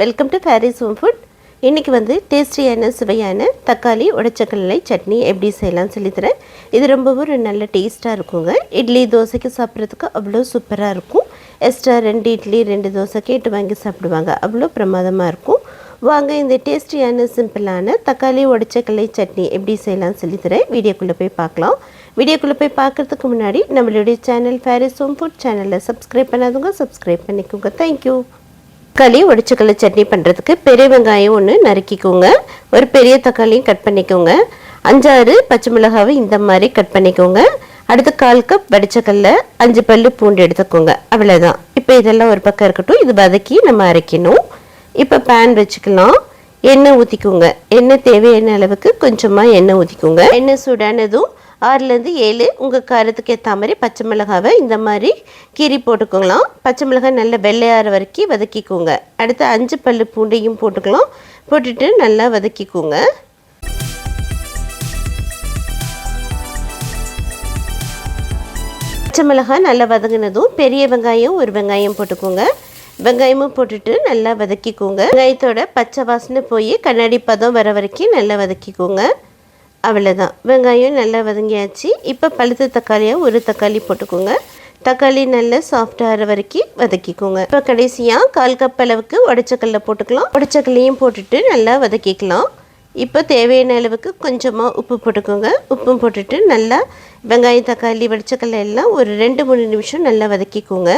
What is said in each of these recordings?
Welcome to Faris home food. இன்றைக்கி டேஸ்டியான சுவையான தக்காளி உடைச்சக்கடலை சட்னி எப்படி செய்யலாம்னு சொல்லித்தரேன். இது ரொம்பவும் ஒரு நல்ல டேஸ்ட்டாக இருக்குங்க. இட்லி தோசைக்கு சாப்பிட்றதுக்கு அவ்வளோ சூப்பராக இருக்கும். எக்ஸ்ட்ரா 2 இட்லி 2 தோசை கேட்டு வாங்கி சாப்பிடுவாங்க. அவ்வளோ பிரமாதமாக இருக்கும். வாங்க இந்த டேஸ்டியான சிம்பிளான தக்காளி உடைச்சக்கடலை சட்னி எப்படி செய்யலாம்னு சொல்லித்தரேன். வீடியோக்குள்ளே போய் பார்க்கலாம். வீடியோக்குள்ளே போய் பார்க்குறதுக்கு முன்னாடி நம்மளுடைய சேனல் ஃபேரிஸ் ஹோம் ஃபுட் சேனலில் சப்ஸ்கிரைப் பண்ணாதவங்க சப்ஸ்கிரைப் பண்ணிக்கோங்க. தேங்க்யூ. தக்காளி உடைச்சக்கடலை சட்னி பண்ணுறதுக்கு பெரிய வெங்காயம் ஒன்று நறுக்கிக்கோங்க. ஒரு பெரிய தக்காளியும் கட் பண்ணிக்கோங்க. 5-6 பச்சை மிளகாவை இந்த மாதிரி கட் பண்ணிக்கோங்க. அடுத்து 1/4 கப் வடிச்சக்கடலை, 5 பல்லு பூண்டு எடுத்துக்கோங்க. அவ்வளோதான். இப்போ இதெல்லாம் ஒரு பக்கம் இருக்கட்டும். இது வதக்கி நம்ம அரைக்கணும். இப்போ பேன் வச்சுக்கலாம். எண்ணெய் ஊற்றிக்கோங்க. எண்ணெய் தேவையான அளவுக்கு கொஞ்சமாக எண்ணெய் ஊற்றிக்கோங்க. எண்ணெய் சூடானதும் 6-7 உங்கள் காரத்துக்கு ஏற்ற மாதிரி பச்சை மிளகாவை இந்த மாதிரி கீரி போட்டுக்கோங்களாம். பச்சை மிளகாய் நல்லா வெள்ளையாற வரைக்கும் வதக்கிக்கோங்க. அடுத்து 5 பல்லு பூண்டையும் போட்டுக்கலாம். போட்டுட்டு நல்லா வதக்கிக்கோங்க. பச்சை மிளகாய் நல்லா வதங்கினதும் பெரிய வெங்காயம் ஒரு வெங்காயம் போட்டுக்கோங்க. வெங்காயமும் போட்டுட்டு நல்லா வதக்கிக்கோங்க. வெங்காயத்தோட பச்சை வாசனை போய் கண்ணாடி பதம் வர வரைக்கும் நல்லா வதக்கிக்கோங்க. அவ்வளோதான். வெங்காயம் நல்லா வதங்கியாச்சு. இப்போ பழுத்த தக்காளியாக ஒரு தக்காளி போட்டுக்கோங்க. தக்காளி நல்லா சாஃப்டாகிற வரைக்கும் வதக்கிக்கோங்க. இப்போ கடைசியாக 1/4 கப் அளவுக்கு உடைச்சக்கடலை போட்டுக்கலாம். உடைச்சக்கல்லையும் போட்டுட்டு நல்லா வதக்கிக்கலாம். இப்போ தேவையான அளவுக்கு கொஞ்சமாக உப்பு போட்டுக்கோங்க. உப்பும் போட்டுட்டு நல்லா வெங்காயம் தக்காளி உடைச்சக்கடலை எல்லாம் ஒரு 2-3 நிமிஷம் நல்லா வதக்கிக்கோங்க.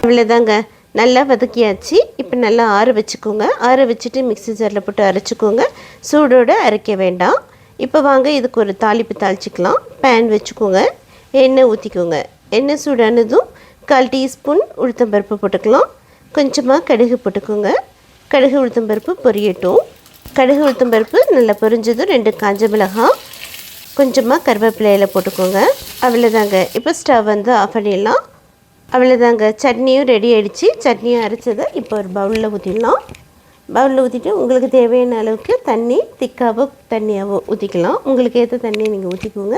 அவ்வளோதாங்க. நல்லா வதக்கியாச்சு. இப்போ நல்லா ஆற வச்சுக்கோங்க. ஆற வச்சுட்டு மிக்ஸி ஜாரில் போட்டு அரைச்சிக்கோங்க. சூடோடு அரைக்க வேண்டாம். இப்போ வாங்க இதுக்கு ஒரு தாளிப்பு தாளிச்சிக்கலாம். பேன் வச்சுக்கோங்க. எண்ணெய் ஊற்றிக்கோங்க. எண்ணெய் சூடானதும் 1/4 டீஸ்பூன் உளுத்தம்பருப்பு போட்டுக்கலாம். கொஞ்சமாக கடுகு போட்டுக்கோங்க. கடுகு உளுத்தம்பருப்பு பொரியட்டும். கடுகு உளுத்தம்பருப்பு நல்லா பொரிஞ்சதும் 2 காஞ்ச மிளகாய், கொஞ்சமாக கருவேப்பிலையில் போட்டுக்கோங்க. அவ்வளோதாங்க. இப்போ ஸ்டவ் ஆஃப் பண்ணிடலாம். அவ்வளோதாங்க. சட்னியும் ரெடி ஆகிடுச்சு. சட்னியும் அரைச்சதை இப்போ ஒரு பவுலில் ஊற்றிடலாம். பவுலில் ஊற்றிட்டு உங்களுக்கு தேவையான அளவுக்கு தண்ணி திக்காவோ தண்ணியாவோ ஊற்றிக்கலாம். உங்களுக்கு ஏற்ற தண்ணியை நீங்கள் ஊற்றிக்கோங்க.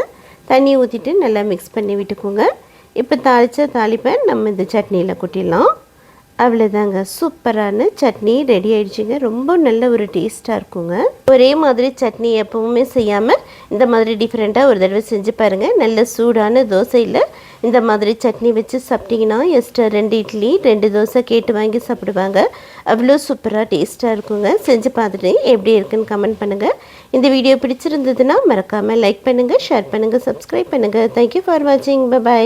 தண்ணியை ஊற்றிட்டு நல்லா மிக்ஸ் பண்ணி விட்டுக்கோங்க. இப்போ தாளிப்பை நம்ம இந்த சட்னியில் கொட்டிடலாம். அவ்வளோதாங்க. சூப்பரான சட்னி ரெடி ஆகிடுச்சிங்க. ரொம்ப நல்ல ஒரு டேஸ்ட்டாக இருக்குங்க. ஒரே மாதிரி சட்னி எப்பவுமே செய்யாமல் இந்த மாதிரி டிஃப்ரெண்ட்டாக ஒரு தடவை செஞ்சு பாருங்கள். நல்ல சூடான தோசையில் இந்த மாதிரி சட்னி வச்சு சாப்பிட்டிங்கன்னா எக்ஸ்ட்ரா 2 இட்லி 2 தோசை கேட்டு வாங்கி சாப்பிடுவாங்க. அவ்வளோ சூப்பராக டேஸ்ட்டாக இருக்குங்க. செஞ்சு பார்த்துட்டு எப்படி இருக்குன்னு கமெண்ட் பண்ணுங்கள். இந்த வீடியோ பிடிச்சிருந்ததுன்னா மறக்காமல் லைக் பண்ணுங்கள், ஷேர் பண்ணுங்கள், சப்ஸ்கிரைப் பண்ணுங்கள். தேங்க்யூ ஃபார் வாட்சிங். பை.